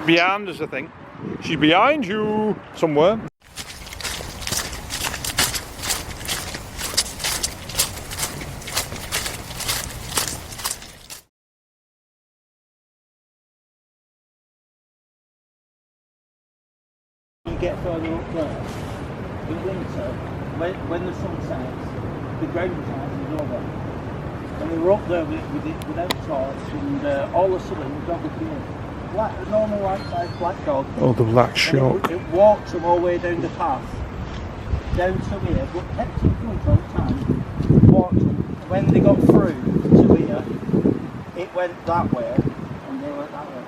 behind us, I think. She's behind you somewhere. You get further up there, in winter, when the sun sets, the ground is ice over. And we were up there without torch, and all of a sudden the dog appeared. A normal white-sized black dog. Oh, the black shark. It walked them all the way down the path, down to here, but kept in front all the time. Walked them. When they got through to here, it went that way, and they went that way.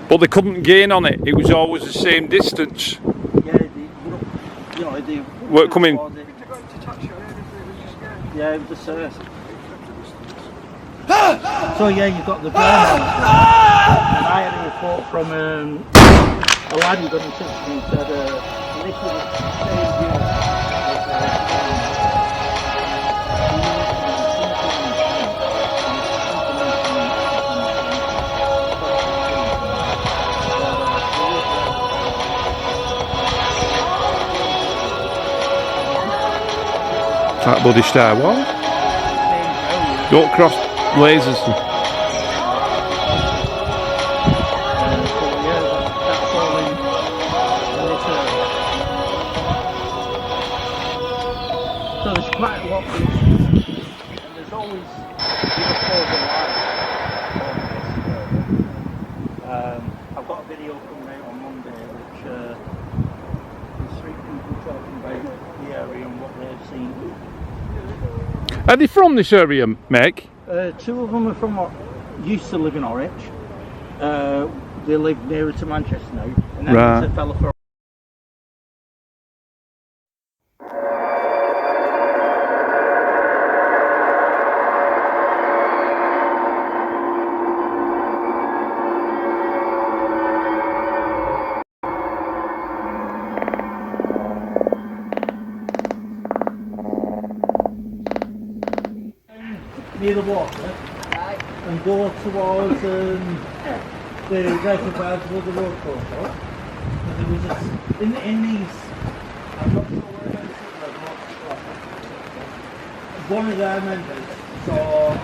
But they couldn't gain on it. It was always the same distance. Yeah, they were coming. Yeah, it was the So yeah, you've got the burn on. And I had a report from a lad who got in touch with me and said literally Fat bloody star, what? Don't cross lasers. So there's quite a lot of this, and there's always UFOs and lights. I've got a video coming out on Monday which there's 3 people talking about the area and what they've seen. Are they from this area, Meg? 2 of them are from what used to live in Norwich. They live nearer to Manchester now, and then Right. there's a fella from near the water and go towards the reservoirs where the road goes up. And there was a, in these, I'm not sure where it's one of their members saw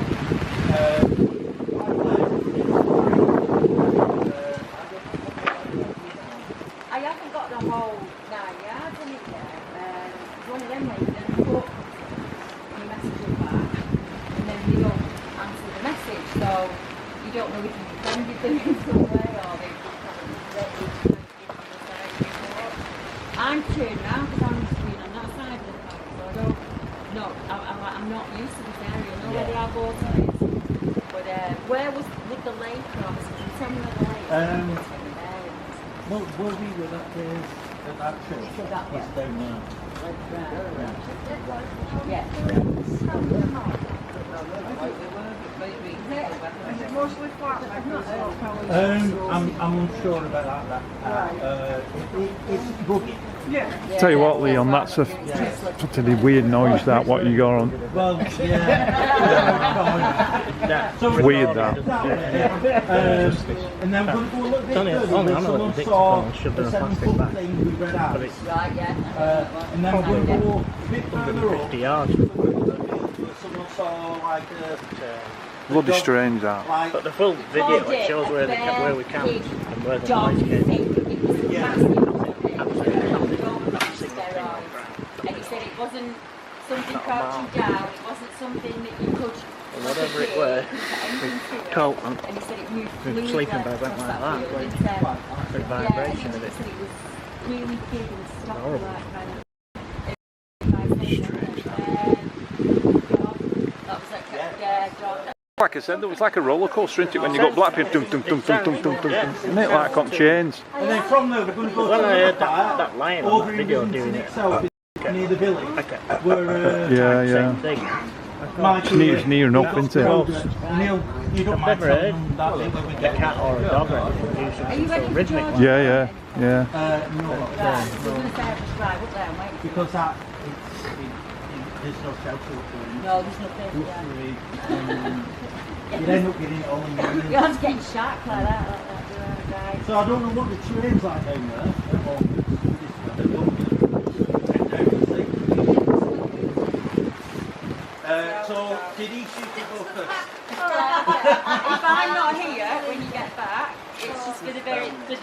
I haven't got the whole 9 yards in it yet. One of them ladies then put your messages back, and then they don't answer the message, so you don't know if you've offended them in some way or they've just kind of I'm turned around because I'm used to being on that side of the park, so I don't know. I'm not used to this area. I know where the Arboretum is, but where was with the lake from? Can you tell me where the lake is? well, where we were that day at that church So that was down there. Yeah. I'm unsure about that. It's rugged. Yeah. Tell you what, Leon, that's a totally weird noise, that, what you got on. Well, Weird, that. And then we're going to go a little bit further. Someone saw the 7-foot thing we read out. Right, yeah. And then we're going to go a bit further up. 50 yards. Someone saw like Bloody strange, that. But the full video, it shows where we camped and where the lights came. Yeah. And he said it wasn't something crouching down, it wasn't something that you could. Whatever it were, cold and he said it moved fluid sleeping bag went like that. The vibration of it. He said it was really big and stuff Horrible. like kind of. Like I said, it was like a roller coaster, isn't it? When you got Blackpin, dum dum dum dum dum dum dum, isn't it? Like on chains. And then from there we're going to go When to I heard the that lion on over that in video Rivington doing it, itself, near the village, where Yeah, same thing. Michael, It's near enough, isn't it? Neil, you don't I've mind never telling heard them that bit when we a get cat or a dog or anything do something so rhythmic. Yeah. no, No, because that there's no shelter up there. there's nothing. you'd end up getting it all in your You're just getting shocked like that, guys. So I don't know what the terrain's like down there at the moment. So did he shoot the go first? If I'm not here when you get back, it's just for the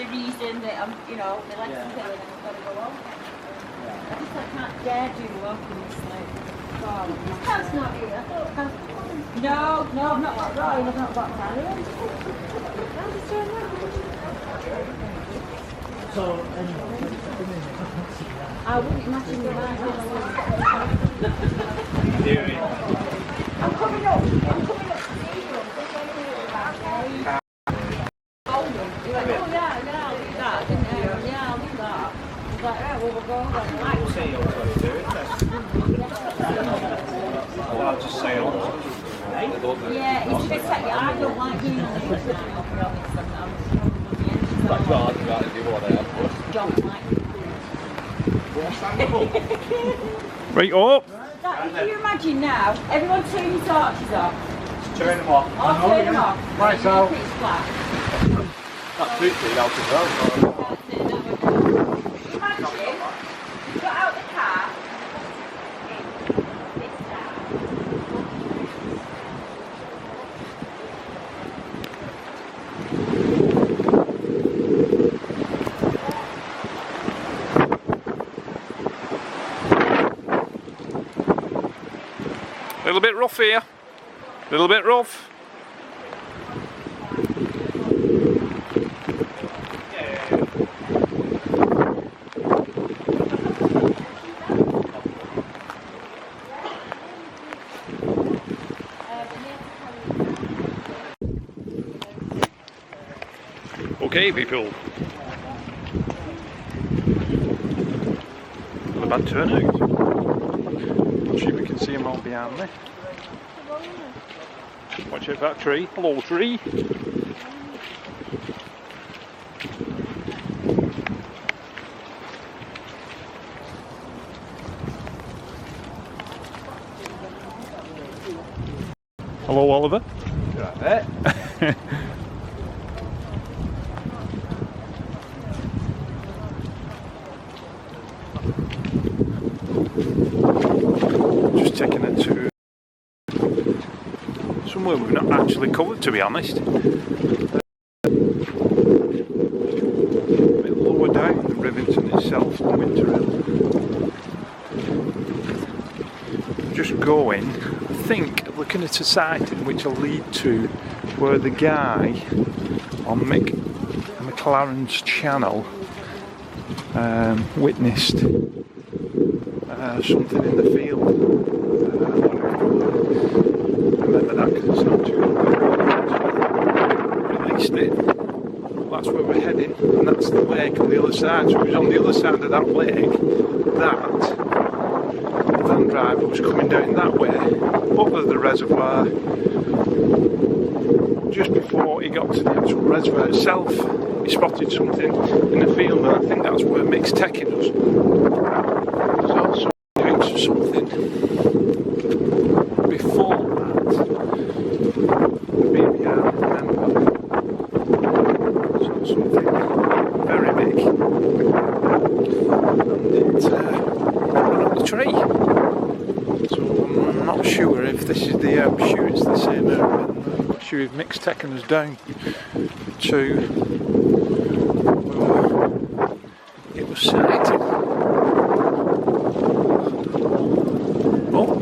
reason that I'm, you know, the legs are killing and I've got to go home. I can't dare do walking this like. That's not here. No, I'm not got Ryan, I've not got Ryan. So anyway, I wouldn't imagine the right. I'm coming up. Oh yeah, I'll do that, didn't I? Yeah, I'll do that. He's like, right, well, we'll go over and like. We'll see you on 22, I'll just say on. Yeah, it's a bit techy. I don't like being on the first line, I'll be honest. Don't like Right up. Can you imagine now, everyone turn your torches off. Turn them off. Oh, turn them off. Right, so. Pitch black. That's 50 out as well. Imagine, you got out the car. A little bit rough here. A little bit rough. Okay, people. Not a bad turnout. See if we can see them all behind me. Watch out for that tree. Hello, tree. Hello, Oliver. Right there. Just taking it to somewhere we've not actually covered, to be honest. A bit lower down than Rivington itself, the Winter Hill. Just going, I think, looking at a sighting which will lead to where the guy on McLaren's channel witnessed something in the field. Remember that because it's not too long ago. Released it. That's where we're heading, and that's the lake on the other side. So it was on the other side of that lake that the van driver was coming down that way, over the reservoir. Just before he got to the actual reservoir itself, he spotted something in the field, and I think that's where Mick's taking us. So doing something before that. The BBR, remember. So something very big. And it went up the tree. So I'm not sure if this is the sure it's the same area. I'm not sure if Mick's taken us down to it was sighted. Oh.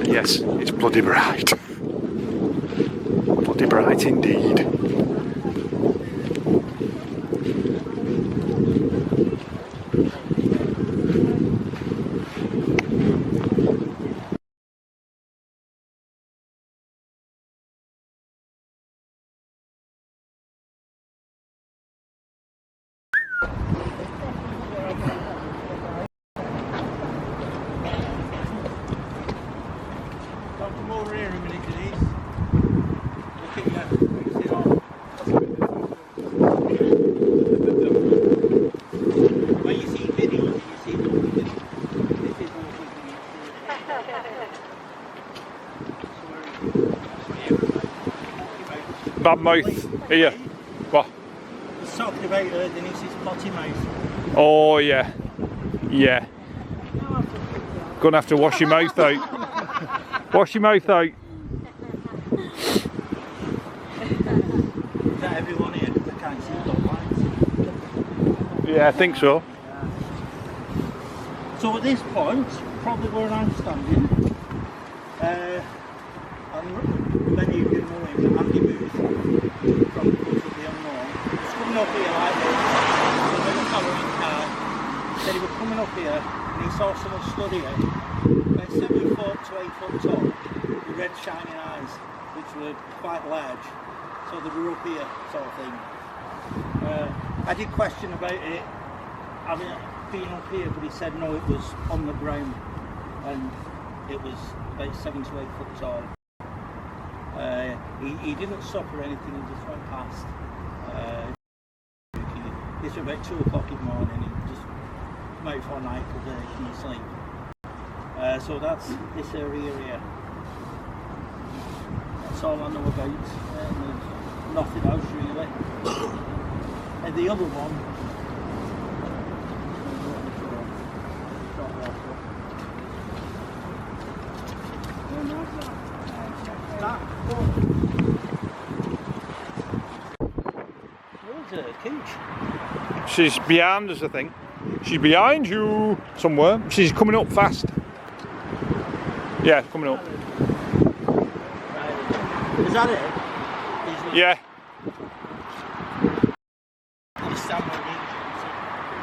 Yes, it's bloody bright. Bloody bright indeed. bad mouth here. What? He's talking about Denise's potty mouth. Oh yeah, yeah. Gonna have to wash your mouth out. Wash your mouth out. Is that everyone here? I can't see the lights. Yeah, I think so. So at this point, probably where I'm standing, and many of you know him, Andy Booth, from Close of the Unknown, was coming up here like this, with a colouring car. He said he was coming up here and he saw someone stood here, about 7 foot to 8 foot tall, with red shining eyes, which were quite large. So they were up here, sort of thing. I did question about it, being up here, but he said no, it was on the ground and it was about 7 to 8 foot tall. He didn't stop or anything, he just went past. This was about 2 o'clock in the morning, he just came out for a night because he couldn't sleep. So that's this area here. That's all I know about. There's nothing else really. And the other one, She's behind us, I think. She's behind you somewhere. She's coming up fast. Yeah, coming up. is that it? Yeah.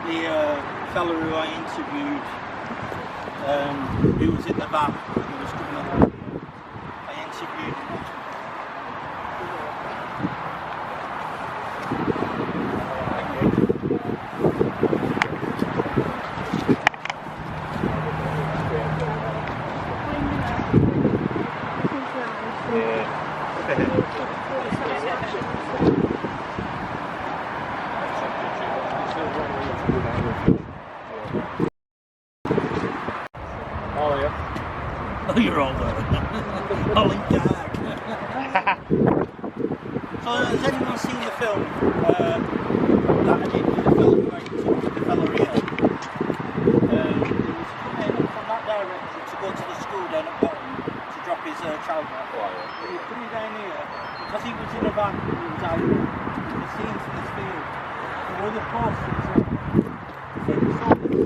The fellow who I interviewed, who was in the van, he was coming along. I interviewed him. Oh, you're all there. Holy gag. So, has anyone seen the film that I did with the fellow who I took the fellow here? He was coming from that direction to go to the school down at bottom to drop his child off. He was coming down here because he was in a van. He was out. He was seeing into this field. And one of the posters said he saw this.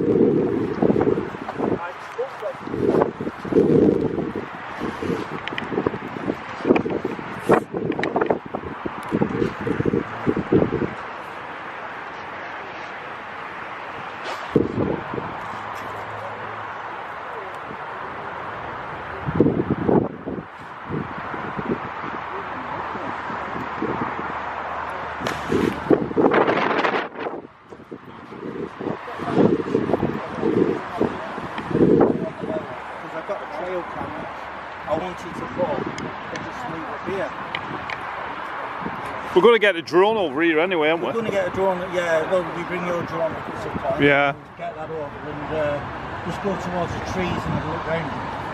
We're going to get a drone over here anyway, aren't we? We're going to get a drone, yeah. Well, you bring your drone at some point. Yeah. Get that over and just go towards the trees and have a look round.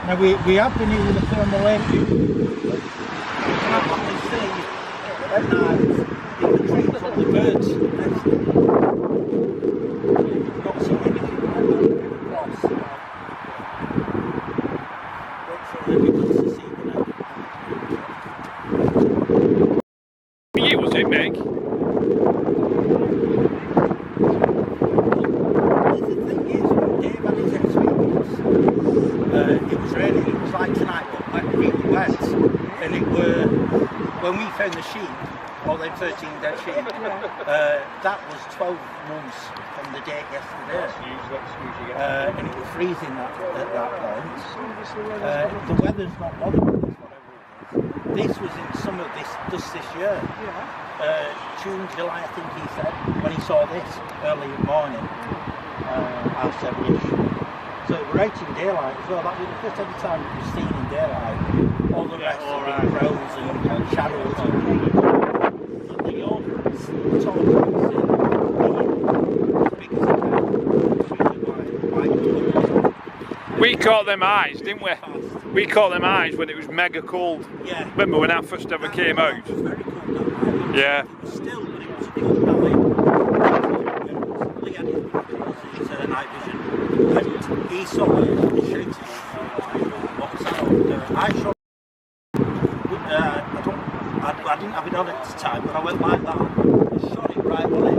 Now, we have been here with a thermal air view. You can actually see at night in the trees of the birds. We've got so many people across. But it'll be good to see. Was it, Meg? The thing is, when Dave had his experience, it was raining, it was like tonight, but really wet. And it were, when we found the sheep, or them 13 dead sheep, that was 12 months from the date yesterday. And it was freezing at that point. The weather's not bothering us. This was in summer just this year. June, July, I think he said, when he saw this early in the morning, half 7-ish. So it was out in daylight as well. That was the first ever time it was seen in daylight. All the rest of the crows and shadows and the orphans, tall trees, big as a We caught them eyes, didn't we? We caught them eyes when it was mega cold. Yeah. Remember when that first ever came out? It was very cold. Yeah. It was still, but it was still coming. Lee had his night vision, and he saw it and he shouted, "What's that over there?" I shot. I didn't have it on at the time, but I went like that and shot it right on it.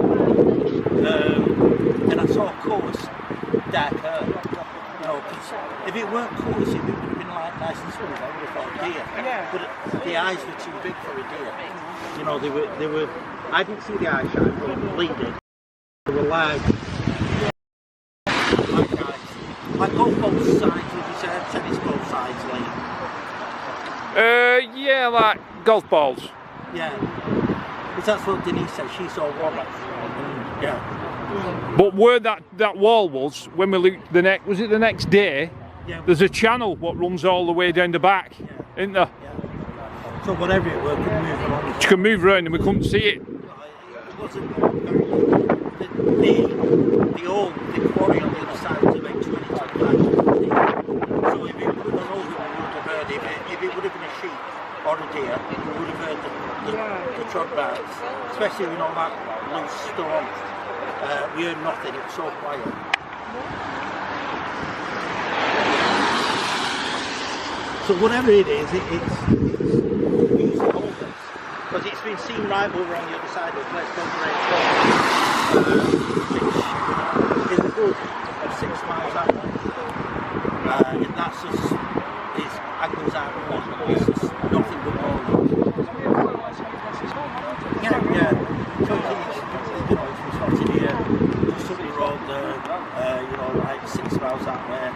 And I saw a course, dark hair. You know, because if it weren't course, it would have been like nice and smooth. I would have thought deer. Yeah. But the eyes were too big for a deer. You know, they were. I didn't see the eye shine, but Lee did. They were like eyes, like golf ball size. Would you say tennis ball size, Lee? Yeah, like golf balls. Yeah, because that's what Denise said. She saw one. Yeah. But where that wall was, when we looked was it the next day? Yeah. There's a channel what runs all the way down the back, isn't there? Yeah. So whatever it were, could move around. You can move around and we couldn't see it. It wasn't the quarry on the other side was about 20 to 25. So if it would have gone over, we would have heard it. If it would have been a sheep or a deer, we would have heard the truck bars, especially you know that loose storm. We heard nothing. It was so quiet. So whatever it is, it's we use the whole thing because it's been seen right over on the other side of the place, which is a good of 6 miles that way. And that's just angles out of one. It's just nothing but all. Yeah. So you know, if we started here, just up the road there, you know, like 6 miles that way.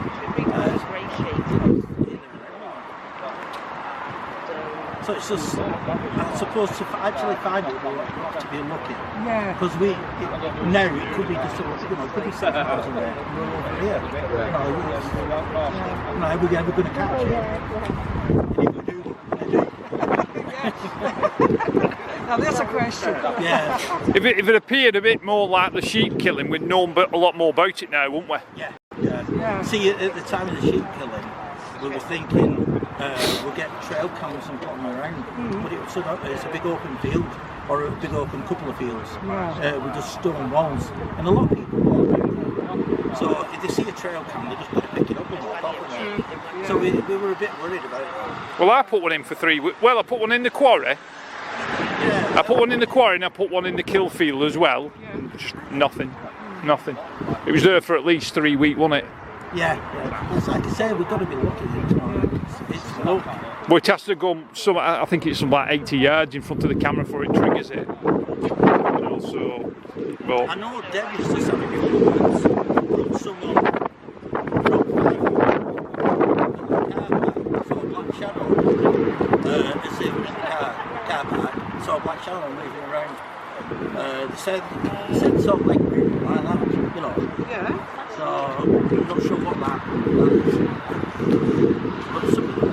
So it's just, I suppose to actually find it, we'll have to be lucky. Yeah. Because now it could be just, you know, it could be 7 miles away. We're over here. You know, are we ever going to catch it? And if we do, what are we going to do? Now there's a question. Yeah. If it appeared a bit more like the sheep killing, we'd know a lot more about it now, wouldn't we? Yeah. See, at the time of the sheep killing, we were thinking we'll get trail cams and put them around, but it's a big open field or a big open couple of fields with just stone walls, and a lot of people walk in. So if they see a trail cam, they just got to pick it up and walk off with it. So we were a bit worried about it. Well, I put one in for 3 weeks. Well, I put one in the quarry. Yeah. I put one in the quarry and I put one in the kill field as well. Just nothing. It was there for at least 3 weeks, wasn't it? Yeah. It's like I say, we've got to be lucky. It's low. But it has to go I think it's some like 80 yards in front of the camera before it triggers it. Well, I know Deb used to say from someone from saw a black shadow as if it was a car park, saw a black shadow moving around. They said something like that, you know. Yeah. So I'm not sure what that is. But something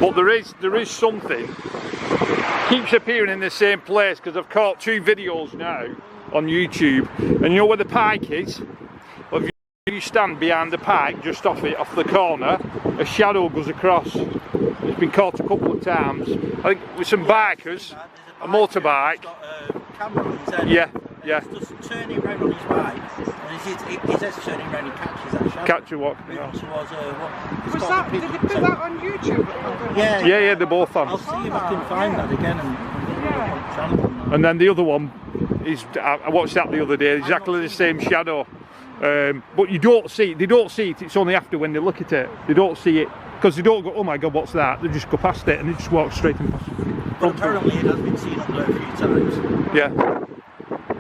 but there is something keeps appearing in the same place, because I've caught 2 videos now on YouTube, and you know where the pike is? Well, if you stand behind the pike just off the corner, a shadow goes across. It's been caught a couple of times, I think, with some bikers, a motorbike. Yeah. He's just turning around on his bike, and he's just turning around and catches that shadow. Catch a what? Was that, did they put that on YouTube? Yeah, they're both on. I'll see if I can find that again and And then the other one is, I watched that the other day, exactly the same shadow. But they don't see it, it's only after when they look at it. They don't see it, because they don't go, oh my god, what's that? They just go past it and they just walk straight in past it. But apparently it has been seen up there a few times. Yeah.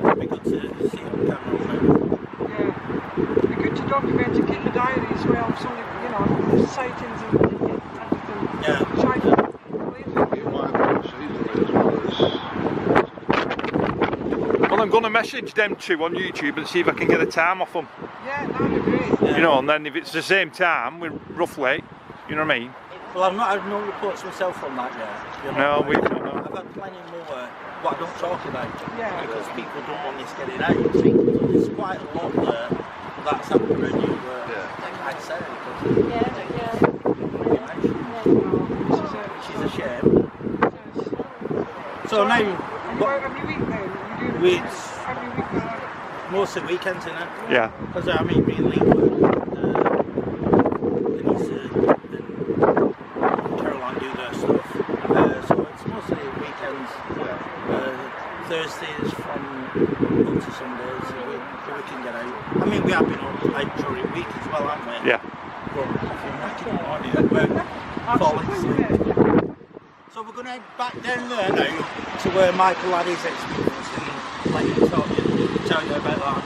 It'd be good to see it on camera. Yeah. It'd be good to document, to keep a diary as well of some of the, you know, the sightings and everything. Yeah. Well, I'm going to message them 2 on YouTube and see if I can get a time off them. Yeah, that'd be great. You know, and then if it's the same time, we're roughly, you know what I mean? Well, I've not had no reports myself on that yet. You know? No, we've not. I've had plenty more what I don't talk about, Yeah. because people don't want this getting out. So there's quite a lot there that's happened around you like I said, because she's a shame. So now, And you work every week then? You do we- every week now? mostly weekends, innit? Yeah. Because I mean, me and Lee work, Denise and Caroline do their stuff. So it's mostly weekends. Thursdays from up to Sundays, we can get out. I mean, we have been up like during the week as well, haven't we? Yeah. But I think we're falling asleep. So we're going to head back down there now to where Michael had his experience and let him tell you about that.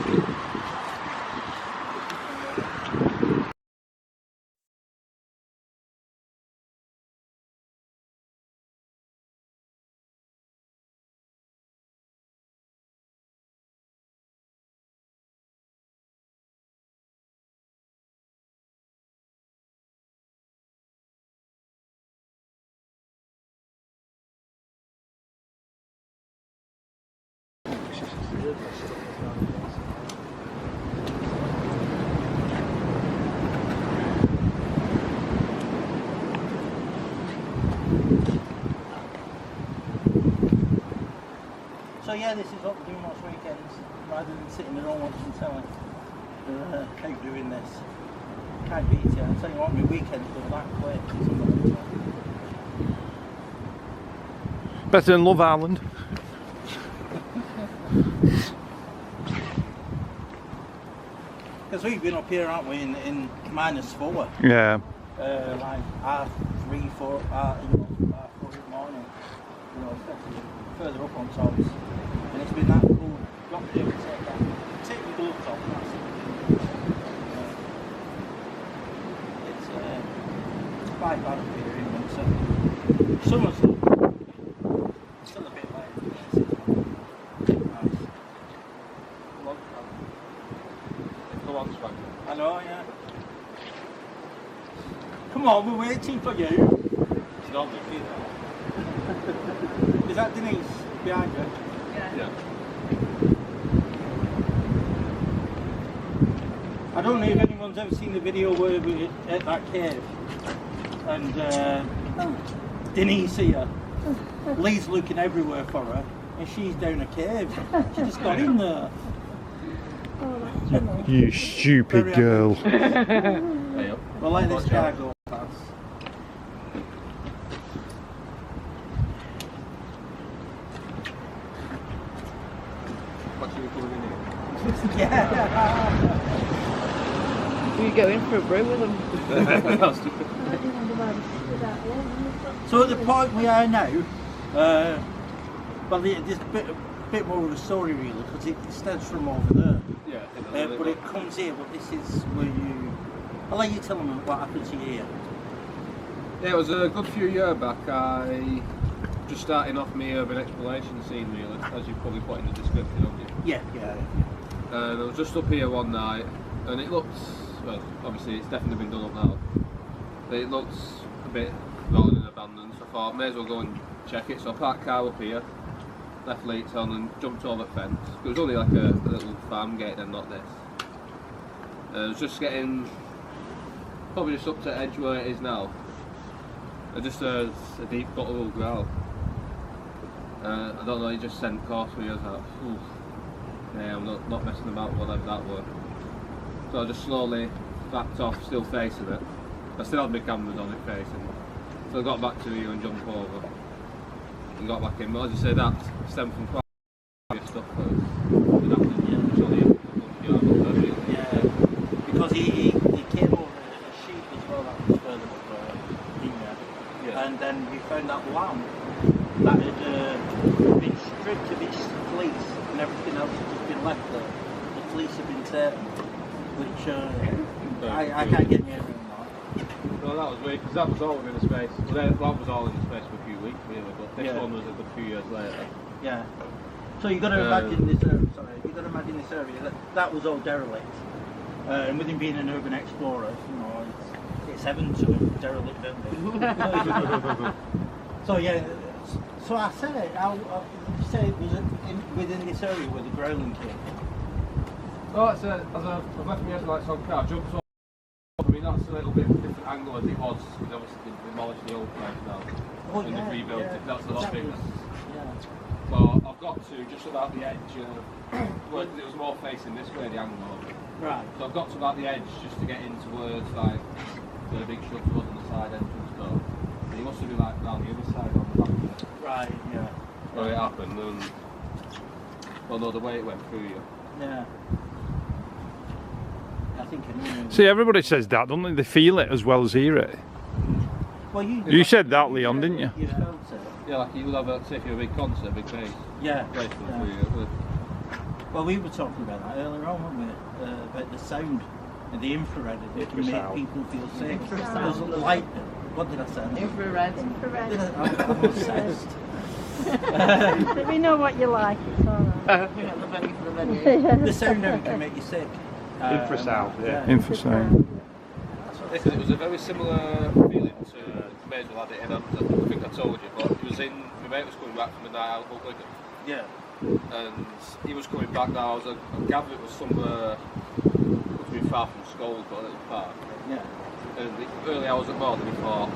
So yeah, this is what we're doing most weekends, rather than sitting at home watching telly. Out doing this. Can't beat it. I'll tell you what, my weekends go that quick. It's unbelievable. Better than Love Island. Because we've been up here, aren't we, in -4. Yeah. Like R3, 4, R4 in the morning. You know, especially further up on tops. And it's been that cool. You've got to be able to take your gloves off. And that's it. It's quite bad up here in winter. Summer's still a bit late. Nice. I know, yeah. Come on, we're waiting for you. It's not with you Is that Denise behind you? Yeah. I don't know if anyone's ever seen the video where we're at that cave and Denise here. Lee's looking everywhere for her and she's down a cave. She just got in there. You stupid girl. We'll let this car go past. What should we coming in here? Yeah. We go in for a brew with them. So at the point we are now, well, there's a bit more of a story really, because it stems from over there. Yeah. But it comes here, but this is where you... I'll let you tell them what happened to you here. Yeah, it was a good few years back. I just starting off my urban exploration scene really, as you probably put in the description, haven't you? Yeah. And I was just up here one night, and it looks, well, obviously it's definitely been done up now, but it looks a bit rotten and abandoned, so I thought may as well go and check it. So I parked car up here, left lights on and jumped over the fence. It was only like a little farm gate and not this. I was just getting, probably just up to the edge where it is now. I just heard a deep guttural growl. I don't know, he just sent course for years out. Yeah, I'm not messing about whatever that were. So I just slowly backed off, still facing it. I still had my cameras on it facing. So I got back to you and jumped over. And got back in. But as you say, that stemmed from quite stuff that was happening. Yeah, because he came over a sheep as well that was further up in there. Yeah. And then we found that lamb that had been stripped of its fleece and everything else had just been left there. The fleece had been taken, which I can't get near around that. No, that was weird because that was all within a space. Well, that was all in a space for a few weeks really, but this Yeah. one was a good few years later. Yeah. So you got to imagine this area. Sorry, you got to imagine this area. That was all derelict. And with him being an urban explorer, you know, it's heaven to him, derelict, don't they? So yeah. So I said it. You say it was within this area where the growling came. Oh, it's as I've left my head like some car, jumped up. I mean, that's a little bit different angle as it was, because obviously they demolished the old place now. Oh, and they've rebuilt it. That's a lot bigger. Yeah. got to just about the edge of, well, it was more facing this way, the angle. Right. So I've got to about the edge just to get in towards like where the big shrubs was on the side entrance door. And he must have been like round the other side on the back of it. Right, yeah. Where it happened, and well, no, the way it went through you. Yeah. I think I knew. See, everybody says that, don't they? They feel it as well as hear it. Well, You said that, Leon, didn't you? You felt it. Yeah, like you'll have a, say if you're a big concert, big bass. Yeah. Bass Yeah. through you. Well, we were talking about that earlier on, weren't we? About the sound and the infrared. It can make people feel sick. There's light. What did I say? Infrared. I'm obsessed. We know what you like, it's alright. We got the venue for the venue. The sound of it can make you sick. Infrasound, yeah. Infrasound. Because it was a very similar feeling to Maysville had it in, and I think I told you, but it was in, my mate was coming back from a night out of Wigan. Yeah. And he was coming back now, I gathered it was somewhere between far from Scold, but a little park. Yeah. And the early hours of the morning we thought,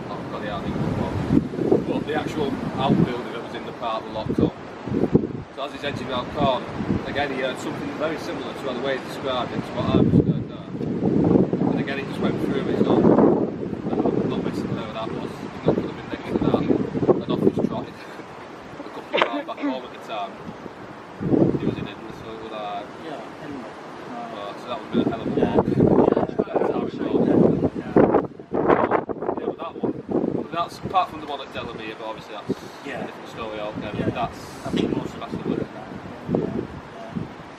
oh god, yeah, I think it was. But the actual outbuilding that was in the park were locked up. So as he's edging around the corner, again he heard something very similar to the way he described it, to what I was heard there. And again it just went through his own. I'm not messing with that was. He not could have been next to that. And off his trotted. A couple of miles back home at the time. He was in Edinburgh, so it was like... Yeah, anyway. So that would have been a hell of a walk. That's how it was. Yeah, but that one, that's apart from the one at Delamere, but obviously that's a different story altogether. Yeah. That's most of it.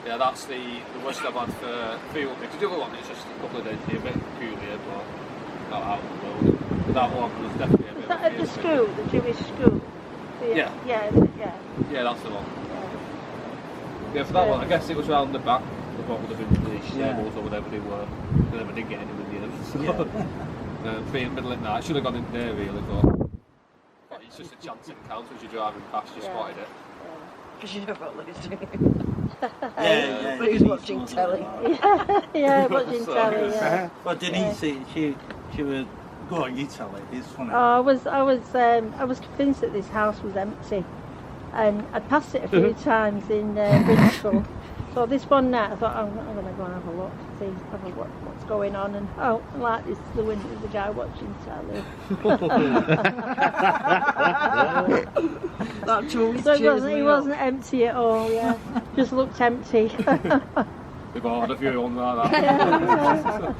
Yeah, that's the worst I've had for 3 weeks. The other one is just a couple of days, a bit peculiar, but not out of the world. But that one was definitely a bit. Is that at the school, the Jewish school? Yeah. Yeah. Yeah, that's the one. Yeah, for that one, I guess it was round the back of what would have been the stables or whatever they were. They never did get any in the end. So, being middle at night, should have gone in there really, but it's just a chance encounter as you're driving past, you spotted it. Because you know what Lily's doing. Yeah. But he's watching telly. Yeah, watching telly, yeah. Well, Denise, she was... Go on, you tell it. It's funny. Oh, I was convinced that this house was empty, and I'd passed it a few times in Bristol. So this one night I thought I'm going to go and have a look, have a look what's going on, and oh, like this, the window, there's a guy watching telly. That always So cheers it me wasn't up. empty at all. Yeah, just looked empty. We've all had a few on like that.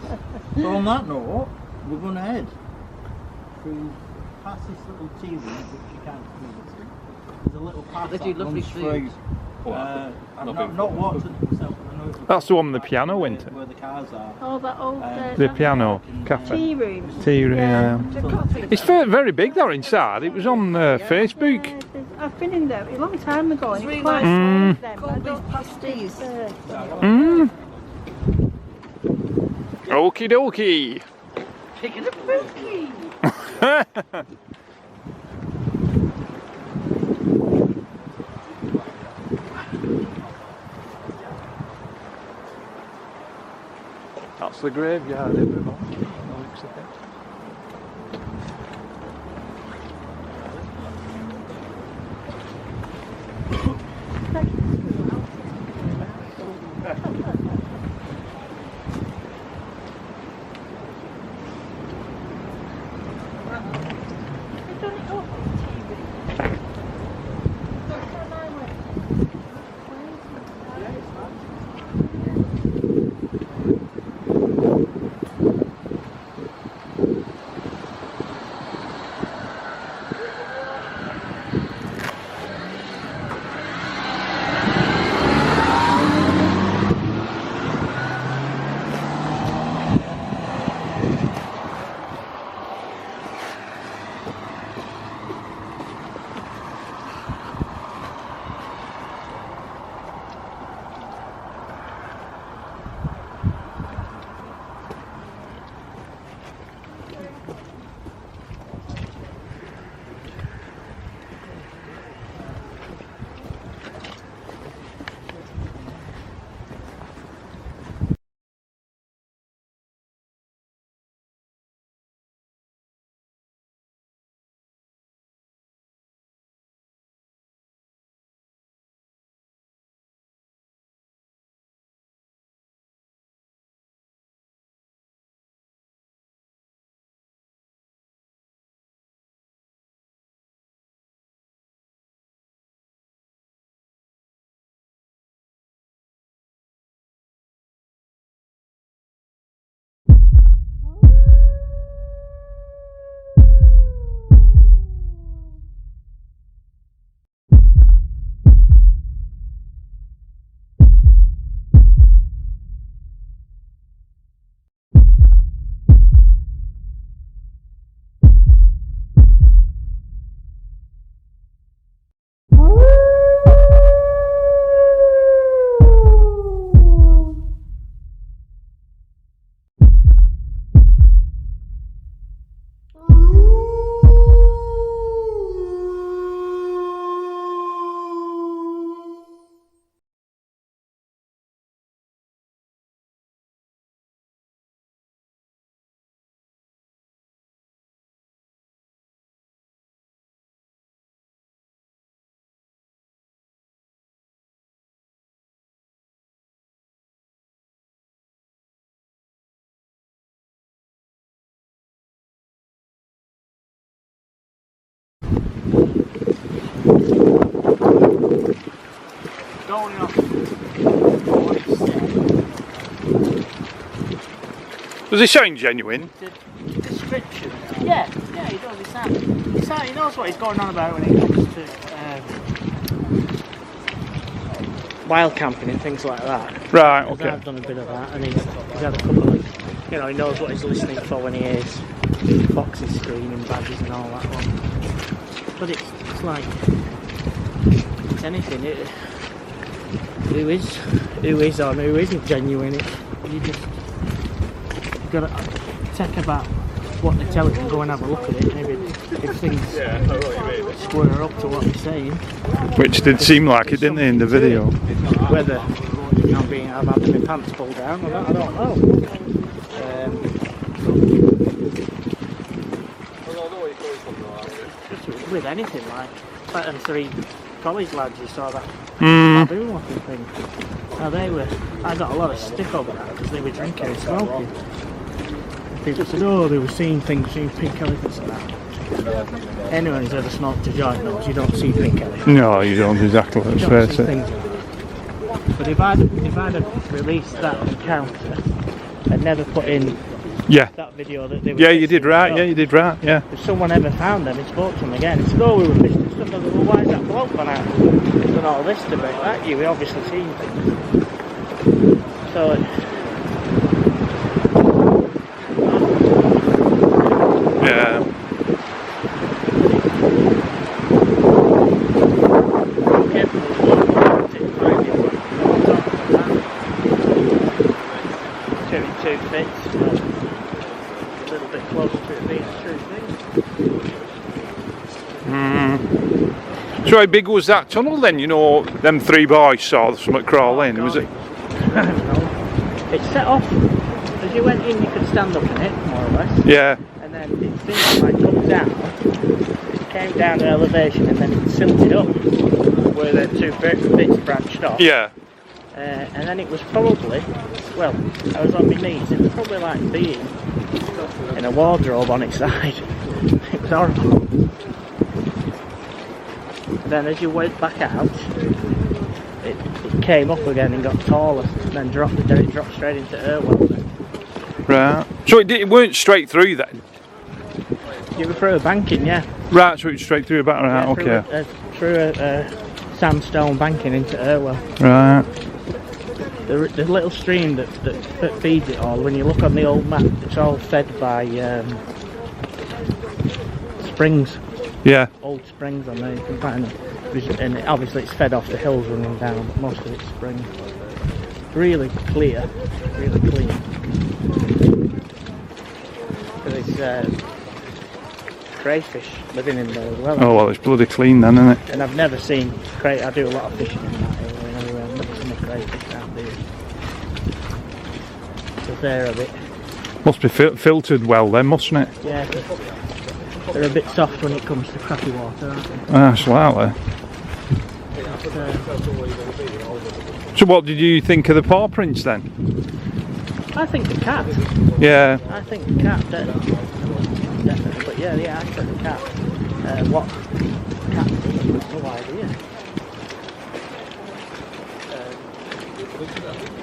So on that note, we're going to head through past this little tea room, which you can't really see. There's a little path They do that lovely runs food. through. I've not walked it myself, but I know it's That's the one with the piano, where, isn't it? where the cars are. Oh, that old The piano tea cafe. room. Tea room, yeah. It's very big there inside. It was on Facebook. I've been in there a long time ago, and It's it's really quite nice. safe then. but I Cold don't beef pasties. Okie dokie. Picking up Pookie. That's the graveyard, everyone. Looks like it. going off. Does he sound genuine? The description. Yeah, he does. He knows what he's going on about when it comes to wild camping and things like that. Right, Because okay. I've done a bit of that, and he's had a couple of, he knows what he's listening for when he hears foxes screaming, badgers and all that one. But it's like, it's anything, who is or who isn't genuine, you just got to take about what they tell us and go and have a look at it, maybe if things square up to what they're saying. Which did seem like it, didn't they, in the video? Whether I've had my pants pulled down or not, I don't know. Just with anything, like them 3 college lads you saw that baboon looking thing. Now I got a lot of stick over that because they were drinking and smoking. People said, oh, they were seeing things, seeing pink elephants and that. Anyone who's ever smoked a joint knows you don't see pink elephants. No, you don't exactly, let's face it. But if I'd have released that encounter and never put in that video that they were you did right, you did right, yeah. If someone ever found them and spoke to them again and said, oh, we were fishing stuff, I said, well, why is that bloke gone out and done all this to me? Like we obviously seen things. So yeah. Two fits, but a little bit closer to it being a true thing. So how big was that tunnel then? You know, them 3 boys saw something crawl in, was it? It set off, as you went in you could stand up in it, more or less. Yeah. And then it seemed like up down, it came down to elevation and then it silted up where the 2 bits branched off. Yeah. And then it was probably, well, I was on my knees, it was probably like being in a wardrobe on its side. It was horrible. Then as you went back out, it came up again and got taller, and then dropped straight into Irwell. Right. So it weren't straight through then? You were through a banking, yeah. Right, so it's straight through about right, okay. Through a sandstone banking into Irwell. Right. The little stream that feeds it all, when you look on the old map, it's all fed by springs. Yeah. Old springs on there, you can find them. And obviously it's fed off the hills running down, but most of it's springs. Really clear, really clean. There's crayfish living in there as well. Oh well, it's bloody clean then, isn't it? And I've never seen I do a lot of fishing in that area anyway. I've never seen a crayfish down there. So they're a bit. Must be filtered well then, mustn't it? Yeah, they're a bit soft when it comes to crappy water, aren't they? Ah, slightly. So what did you think of the paw prints then? I think the cat. Yeah. I think the cat, definitely. But yeah, I think the cat. What cat? No idea.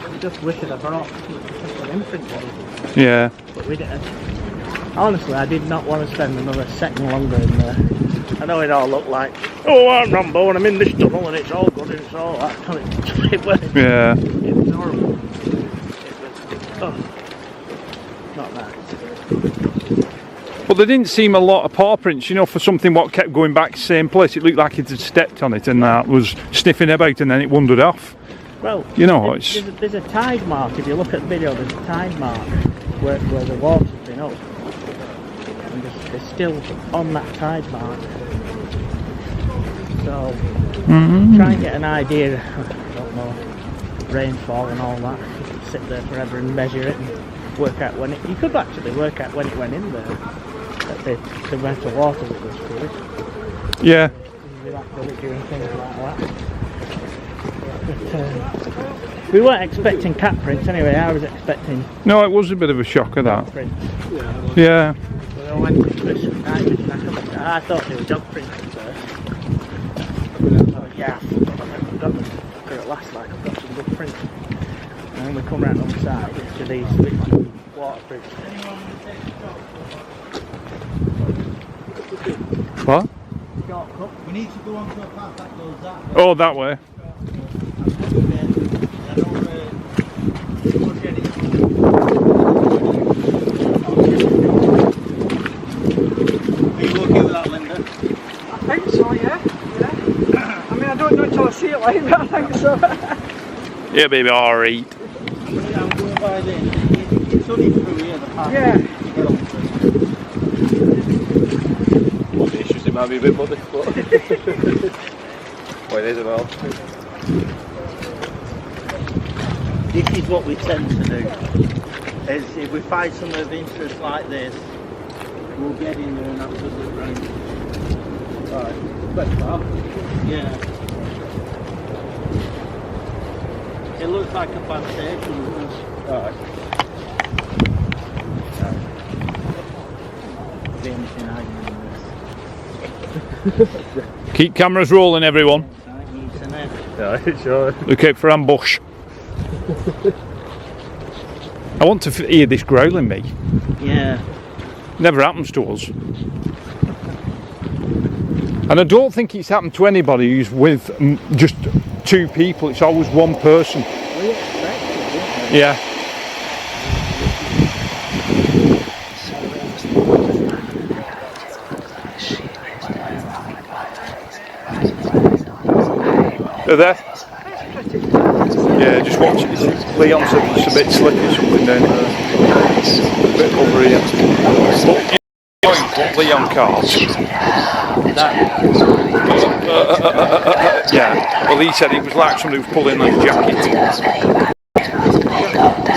I just wish I'd have brought an imprint on it. Yeah. But we didn't. Honestly, I did not want to spend another second longer in there. I know it all looked like, oh, I'm Rambo and I'm in this tunnel and it's all good and it's all that. It was, Yeah. It was horrible. It was not nice. But there didn't seem a lot of paw prints, you know, for something what kept going back to the same place. It looked like it had stepped on it and that was sniffing about and then it wandered off. Well, you know, there's a tide mark. If you look at the video, there's a tide mark where the water's been up. And they're still on that tide mark. So, try and get an idea, I don't know, rainfall and all that. You could sit there forever and measure it and work out when you could actually work out when it went in there. The amount of water that was through it. Yeah. Without doing things like that. But, we weren't expecting cat prints anyway. I was expecting. No, it was a bit of a shocker that. Prints. Yeah. I thought they were dog prints at first. Yeah, I've got them. last like I've got some blueprint. And when we come round on the side, to these literally waterproof. What? We need to go onto a path that goes that way. Oh, that way. Are you okay with that, Linda? I think so, yeah. I mean, I don't know until I see it like that, I think so. Yeah, baby, alright. I'm going by there. It's only through here, the path. Yeah. To get onto it. One of the issues, it might be a bit muddy, but well, it is well. This is what we tend to do. Is if we find something of interest like this, we'll get in there and absolutely range. Alright. Quite far. Yeah. It looks like a plantation. Alright. The only thing I do in this. Keep cameras rolling, everyone. Yeah, sure. Look out for ambush. I want to hear this growling, me. Yeah. Never happens to us. And I don't think it's happened to anybody who's with just two people. It's always one person. We expect it, don't we? Yeah. Are there? Yeah, just watch it. Leon said it's a bit slippy, something down there. A bit over here. But what Leon can't. Yeah. Well, he said it was like somebody was pulling his jacket.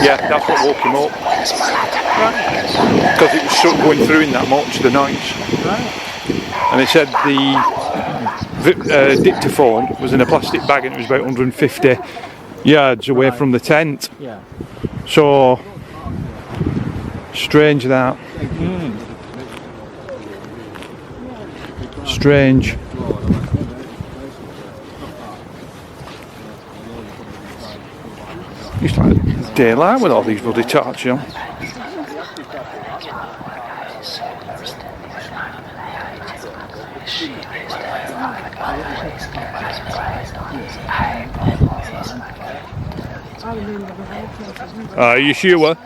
Yeah, that's what woke him up. Because it was sort of going through in that much, the noise. And he said the dictaphone was in a plastic bag and it was about 150 yards away from the tent. Yeah. So strange that. Strange. It's like daylight with all these bloody torches on. Are you sure?